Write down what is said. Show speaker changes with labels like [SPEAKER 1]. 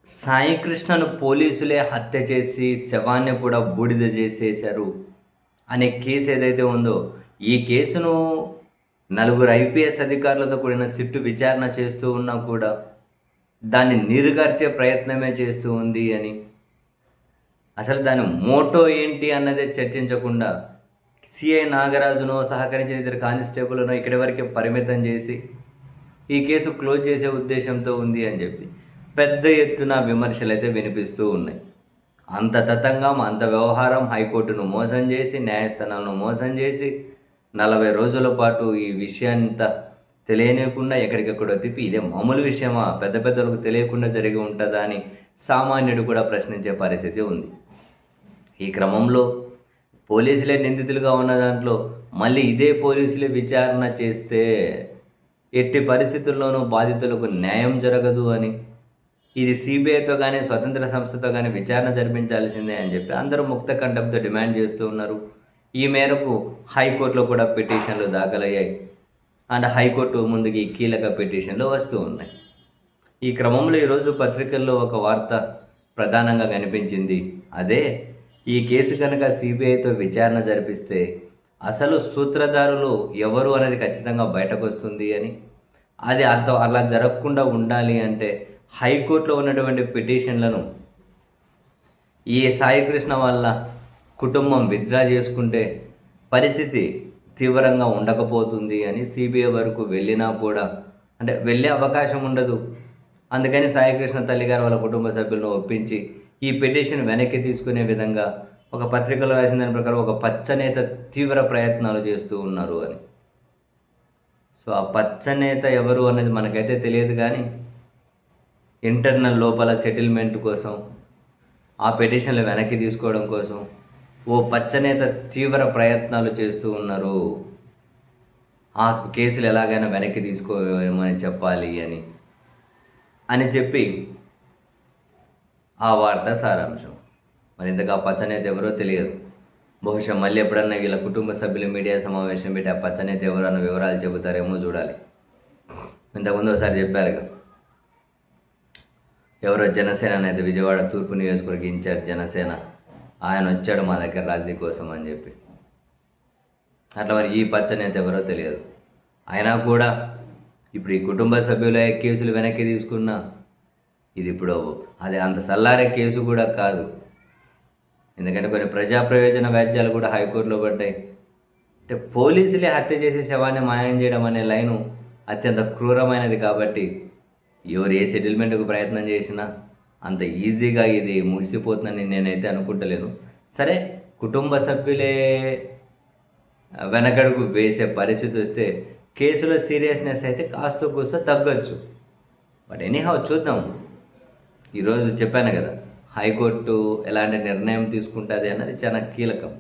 [SPEAKER 1] సాయికృష్ణను పోలీసులే హత్య చేసి శవాన్ని కూడా బూడిద చేసేశారు అనే కేసు ఏదైతే ఉందో, ఈ కేసును నలుగురు ఐపీఎస్ అధికారులతో కూడిన సిట్టు విచారణ చేస్తూ ఉన్నా కూడా దాన్ని నీరుగార్చే ప్రయత్నమే చేస్తూ ఉంది అని, అసలు దాని మోటో ఏంటి అన్నదే చర్చించకుండా సిఐ నాగరాజునో సహకరించిన ఇద్దరు కానిస్టేబుల్‌నో ఇక్కడి వరకే పరిమితం చేసి ఈ కేసు క్లోజ్ చేసే ఉద్దేశంతో ఉంది అని చెప్పి పెద్ద ఎత్తున విమర్శలైతే వినిపిస్తూ ఉన్నాయి. అంత తతంగం, అంత వ్యవహారం, హైకోర్టును మోసం చేసి, న్యాయస్థానాలను మోసం చేసి 40 రోజుల పాటు ఈ విషయాన్నంతా తెలియనీయకుండా ఎక్కడికెక్కడో తిప్పి ఇదే మామూలు విషయమా? పెద్ద పెద్దలకు తెలియకుండా జరిగి ఉంటుందా అని సామాన్యుడు కూడా ప్రశ్నించే పరిస్థితి ఉంది. ఈ క్రమంలో పోలీసులే నిందితులుగా ఉన్న దాంట్లో మళ్ళీ ఇదే పోలీసులే విచారణ చేస్తే ఎట్టి పరిస్థితుల్లోనూ బాధితులకు న్యాయం జరగదు అని, ఇది సిబిఐతో కానీ స్వతంత్ర సంస్థతో కానీ విచారణ జరిపించాల్సిందే అని చెప్పి అందరూ ముక్త కంఠంతో డిమాండ్ చేస్తూ ఉన్నారు. ఈ మేరకు హైకోర్టులో కూడా పిటిషన్లు దాఖలయ్యాయి. అండ్ హైకోర్టు ముందుకి కీలక పిటిషన్లు వస్తూ ఉన్నాయి. ఈ క్రమంలో ఈరోజు పత్రికల్లో ఒక వార్త ప్రధానంగా కనిపించింది. అదే, ఈ కేసు కనుక సిబిఐతో విచారణ జరిపిస్తే అసలు సూత్రధారులు ఎవరు అనేది ఖచ్చితంగా బయటకు వస్తుంది అని, అది అలా జరగకుండా ఉండాలి అంటే హైకోర్టులో ఉన్నటువంటి పిటిషన్లను ఈ సాయికృష్ణ వాళ్ళ కుటుంబం విత్డ్రా చేసుకుంటే పరిస్థితి తీవ్రంగా ఉండకపోతుంది అని, సిబిఐ వరకు వెళ్ళినా కూడా అంటే వెళ్ళే అవకాశం ఉండదు. అందుకని సాయికృష్ణ తల్లిగారు వాళ్ళ కుటుంబ సభ్యులను ఒప్పించి ఈ పిటిషన్ వెనక్కి తీసుకునే విధంగా ఒక పత్రికలో రాసిన దాని ప్రకారం ఒక పచ్చనేత తీవ్ర ప్రయత్నాలు చేస్తూ ఉన్నారు అని. సో ఆ పచ్చనేత ఎవరు అనేది మనకైతే తెలియదు, కానీ ఇంటర్నల్ లోపల సెటిల్మెంట్ కోసం, ఆ పిటిషన్లు వెనక్కి తీసుకోవడం కోసం ఓ పచ్చనేత తీవ్ర ప్రయత్నాలు చేస్తూ ఉన్నారు. ఆ కేసులు ఎలాగైనా వెనక్కి తీసుకోమని చెప్పాలి అని చెప్పి ఆ వార్త సారాంశం. మరి ఇంతగా పచ్చనేత ఎవరో తెలియదు. బహుశా మళ్ళీ ఎప్పుడన్నా వీళ్ళ కుటుంబ సభ్యులు మీడియా సమావేశం పెట్టి ఆ పచ్చనేత ఎవరు అన్న వివరాలు చెబుతారేమో చూడాలి. ఇంతకుముందు ఒకసారి చెప్పారుగా, ఎవరో జనసేన నేత, విజయవాడ తూర్పు నియోజకవర్గ ఇన్ఛార్జ్ జనసేన, ఆయన వచ్చాడు మా దగ్గర రాజీ కోసం అని చెప్పి. అట్లా మరి ఈ పచ్చనేత ఎవరో తెలియదు. అయినా కూడా ఇప్పుడు ఈ కుటుంబ సభ్యుల కేసులు వెనక్కి తీసుకున్నా ఇది ఇప్పుడు అది అంత సల్లారే కేసు కూడా కాదు. ఎందుకంటే కొన్ని ప్రజా ప్రయోజన వ్యాజ్యాలు కూడా హైకోర్టులో పడ్డాయి. అంటే పోలీసులే హత్య చేసే శవాన్ని మాయం చేయడం అనే లైను అత్యంత క్రూరమైనది కాబట్టి ఎవరు ఏ సెటిల్మెంట్కు ప్రయత్నం చేసినా అంత ఈజీగా ఇది ముగిసిపోతుందని నేనైతే అనుకుంటలేను. సరే, కుటుంబ సభ్యులే వెనకడుగు వేసే పరిస్థితి వస్తే కేసులో సీరియస్నెస్ అయితే కాస్త కూస్తో తగ్గొచ్చు. బట్ ఎనీహౌ చూద్దాం. ఈరోజు చెప్పాను కదా, హైకోర్టు ఎలాంటి నిర్ణయం తీసుకుంటుంది అన్నది చాలా కీలకం.